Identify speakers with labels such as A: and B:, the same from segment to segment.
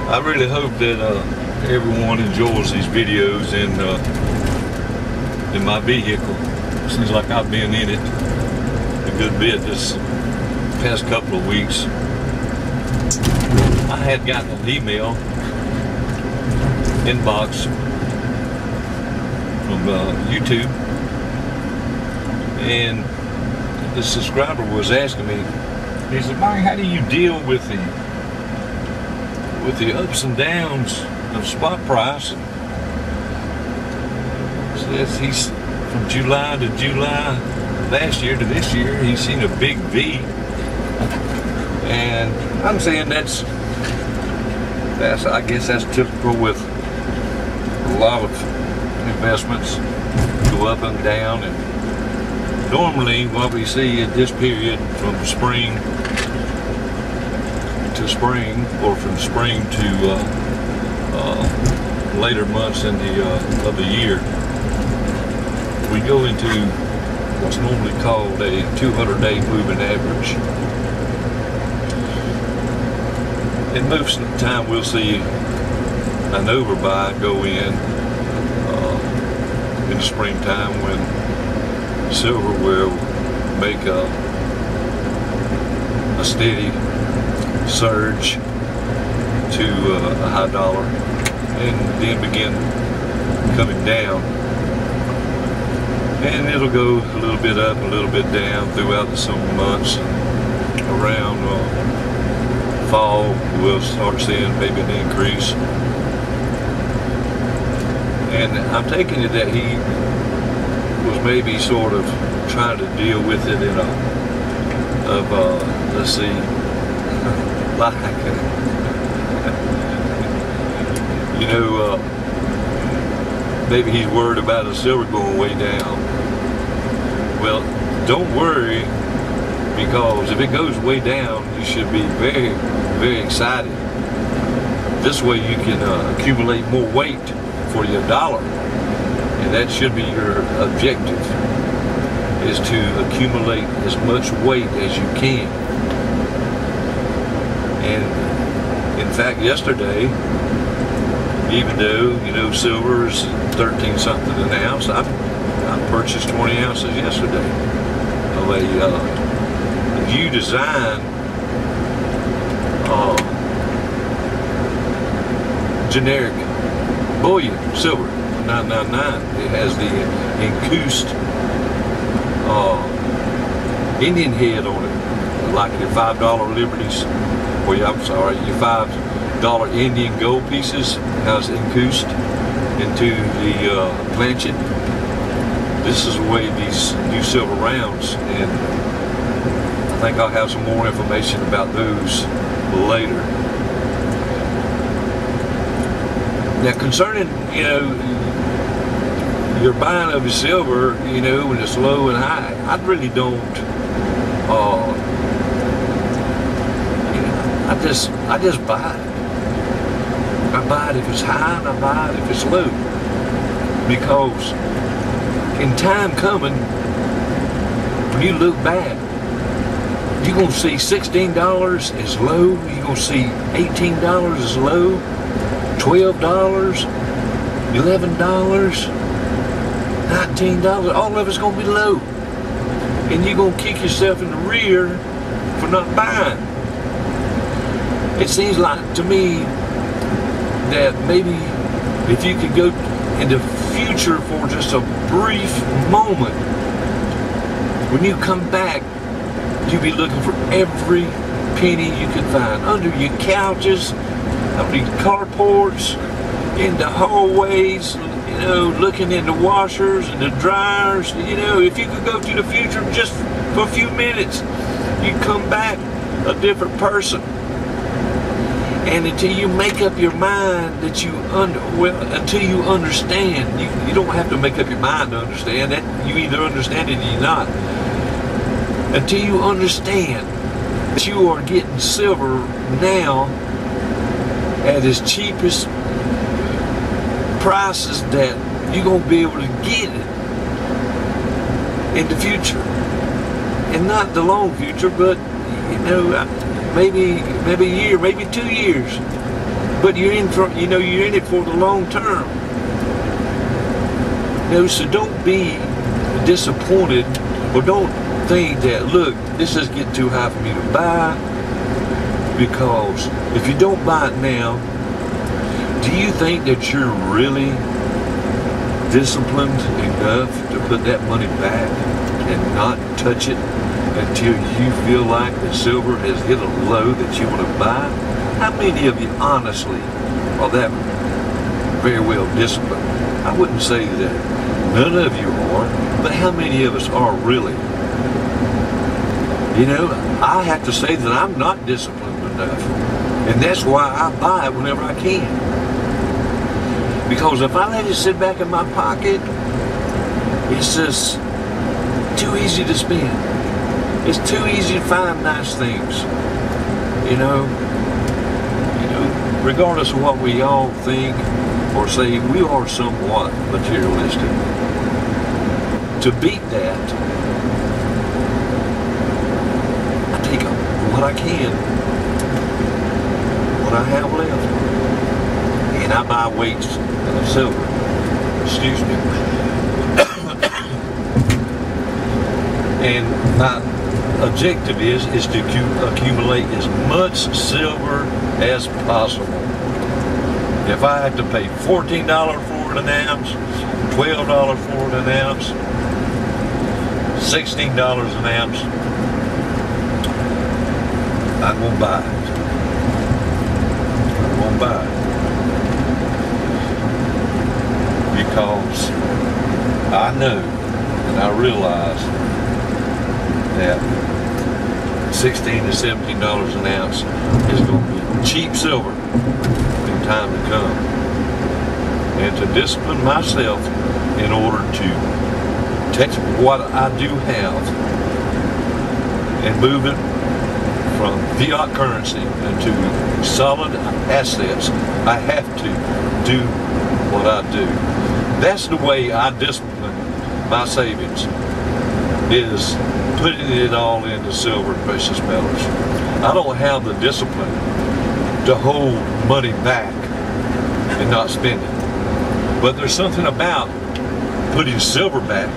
A: I really hope that everyone enjoys these videos in my vehicle. Seems like I've been in it a good bit this past couple of weeks. I had gotten an email inbox from YouTube, and the subscriber was asking me, he said, "Mike, how do you deal with the ups and downs of spot price?" And says he's from July to July last year to this year, he's seen a big V. And I'm saying that's I guess that's typical with a lot of investments, go up and down. And normally what we see at this period from spring to spring, or from spring to later months in of the year, we go into what's normally called a 200-day moving average. And most of the time we'll see an overbuy go in the springtime, when silver will make a steady surge to a high dollar, and then begin coming down. And it'll go a little bit up, a little bit down throughout the summer months. Around fall, we'll start seeing maybe an increase. And I'm taking it that he was maybe sort of trying to deal with it in let's see, like, you know, maybe he's worried about the silver going way down. Well, don't worry, because if it goes way down, you should be very, very excited. This way you can accumulate more weight for your dollar, and that should be your objective, is to accumulate as much weight as you can. And in fact, yesterday, even though, you know, silver is 13 something an ounce, I purchased 20 ounces yesterday of a new design generic bullion silver, 999. It has the encaused Indian head on it, like your $5 liberties, or your $5 Indian gold pieces, has encaused into the planchet. This is the way these new silver rounds, and I think I'll have some more information about those later. Now, concerning, you know, your buying of the silver, you know, when it's low and high, I really don't, you know, I just buy it. I buy it if it's high, and I buy it if it's low. Because in time coming, when you look back, you're going to see $16 is low, you're going to see $18 is low, $12, $11, $19, all of it's going to be low. And you're going to kick yourself in the rear for not buying. It seems like to me that maybe if you could go in the future for just a brief moment, when you come back, you'll be looking for every penny you can find, under your couches, under your carports, in the hallways, you know, looking in the washers and the dryers. You know, if you could go to the future just for a few minutes, you'd come back a different person. And until you make up your mind that until you understand, you don't have to make up your mind to understand that. You either understand it or you're not. Until you understand that you are getting silver now at its cheapest prices that you're going to be able to get it in the future. And not the long future, but, you know, maybe a year, maybe 2 years. But you're in for, you're in it for the long term. So don't be disappointed, or don't think that, look, this is getting too high for me to buy, because if you don't buy it now, do you think that you're really disciplined enough to put that money back and not touch it until you feel like the silver has hit a low that you want to buy? How many of you honestly are that very well disciplined? I wouldn't say that none of you are, but how many of us are really? I have to say that I'm not disciplined enough, and that's why I buy it whenever I can. Because if I let it sit back in my pocket, it's just too easy to spend. It's too easy to find nice things. Regardless of what we all think or say, we are somewhat materialistic. To beat that, I take what I can, what I have left, and I buy weights of silver. Excuse me. And my objective is to accumulate as much silver as possible. If I have to pay $14 for it an ounce, $12 for it an ounce, $16 an ounce, I'm gonna buy it. I'm gonna buy it. Because I know and I realize that $16 to $17 an ounce is going to be cheap silver in time to come. And to discipline myself in order to take what I do have and move it from fiat currency into solid assets, I have to do what I do. That's the way I discipline my savings, is putting it all into silver and precious metals. I don't have the discipline to hold money back and not spend it. But there's something about putting silver back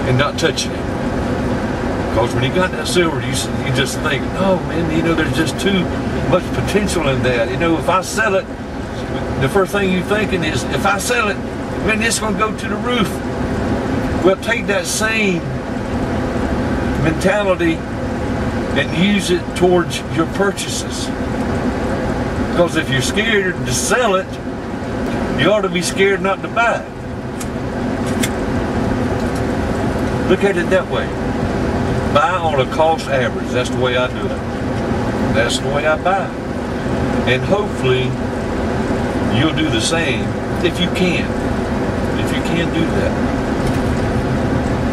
A: and not touching it. Because when you got that silver, you just think, oh man, there's just too much potential in that. If I sell it, the first thing you're thinking is, if I sell it, man, it's going to go to the roof. Well, take that same mentality and use it towards your purchases. Because if you're scared to sell it, you ought to be scared not to buy it. Look at it that way. Buy on a cost average. That's the way I do it. That's the way I buy. And hopefully you'll do the same if you can. If you can do that.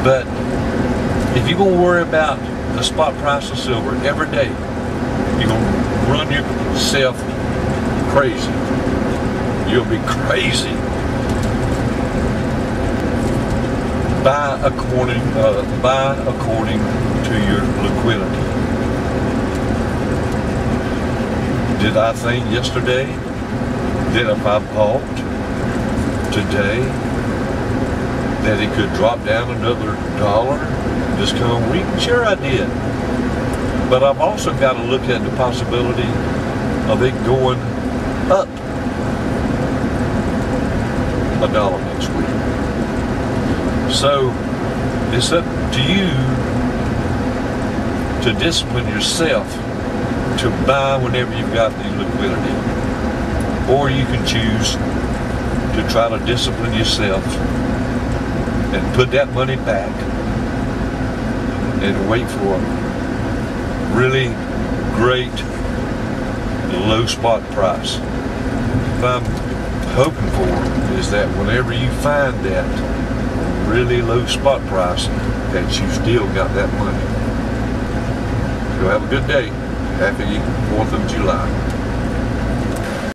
A: But if you're going to worry about the spot price of silver every day, you're going to run yourself crazy. You'll be crazy. Buy according to your liquidity. Did I think yesterday that if I bought today that it could drop down another $1 this coming week? Sure I did. But I've also got to look at the possibility of it going up $1 next week. So it's up to you to discipline yourself to buy whenever you've got the liquidity. Or you can choose to try to discipline yourself and put that money back and wait for a really great low spot price. What I'm hoping for is that whenever you find that really low spot price, that you still got that money. So have a good day. Happy 4th of July.